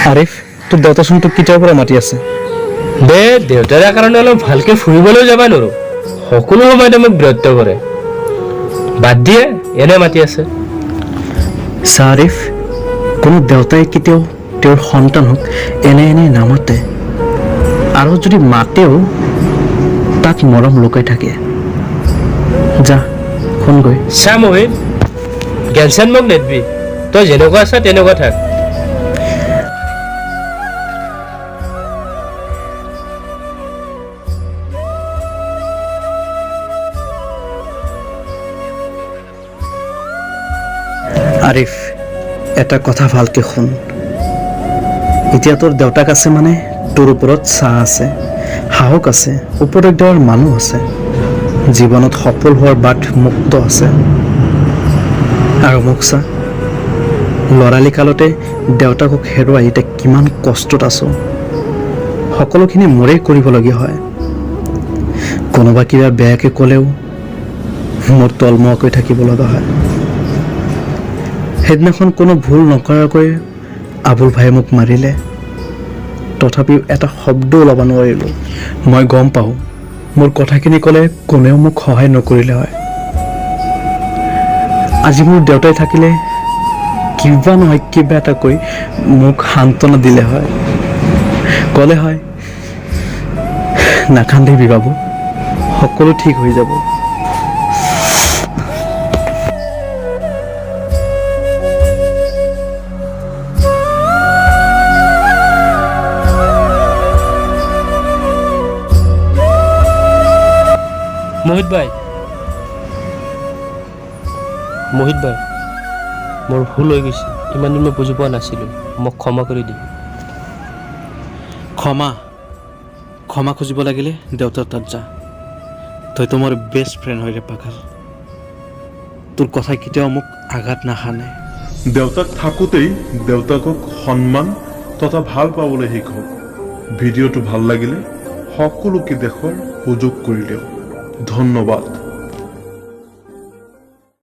আৰিফ তোৰ দেউতাচোন তোক কেতিয়াৰ পৰা মাতি আছে দে দেউতাৰে কাৰণে অলপ ভালকে ফুৰিবলৈ যাব নোৱাৰো সকলো সময়তে মোক বিৰক্ত কৰে বাদ দিয়ে এনে মাতি আছে চা আৰিফ কোনো দেউতাই কেতিয়াও তেওঁৰ সন্তানক এনে নামাতে আৰু যদি মাতেও তাক মৰম লুকাই থাকে যা শুনগৈ চা মোহিত জ্ঞান চান মোক নেদবি তই যেনেকুৱা আছা তেনেকুৱা থাক আৰিফ এটা কথা ভালকে শুন এতিয়া তোৰ দেউতাক আছে মানে তোৰ ওপৰত চাহ আছে সাহস আছে উপদেশ দিয়াৰ মানুহ আছে জীৱনত সফল হোৱাৰ বাট মুক্ত আছে আৰু মোক চা ল'ৰালি কালতে দেউতাকক হেৰুৱাই এতিয়া কিমান কষ্টত আছো সকলোখিনি মোৰেই কৰিবলগীয়া হয় কোনোবা কিবা বেয়াকৈ ক'লেও মোৰ তলমুৱাকৈ থাকিব লগা হয় সেইদিনাখন কোনো ভুল নকৰাকৈ আবুল ভাইয়ে মোক মাৰিলে তথাপিও এটা শব্দ ওলাব নোৱাৰিলোঁ মই গম পাওঁ মোৰ কথাখিনি ক'লে কোনেও মোক সহায় নকৰিলে হয় আজি মোৰ দেউতাই থাকিলে কিবা নহয় কিবা এটা কৈ মোক সান্তনা দিলে হয় ক'লে হয় নাকান্দিবি বাবু সকলো ঠিক হৈ যাব মোহিত ভাই মোৰ ভুল হৈ গৈছে ইমান দিন মই বুজি পোৱা নাছিলোঁ মোক ক্ষমা কৰি দি ক্ষমা খুজিব লাগিলে দেউতাৰ তাত যা তইতো মোৰ বেষ্ট ফ্ৰেণ্ড হয় ৰে পাগল তোৰ কথাই কেতিয়াও মোক আঘাত নাহানে দেউতাক থাকোঁতেই দেউতাকক সন্মান তথা ভাল পাবলৈ শিকক ভিডিঅ'টো ভাল লাগিলে সকলোকে দেখুৱাৰ সুযোগ কৰি দিয়ক ধন্যবাদ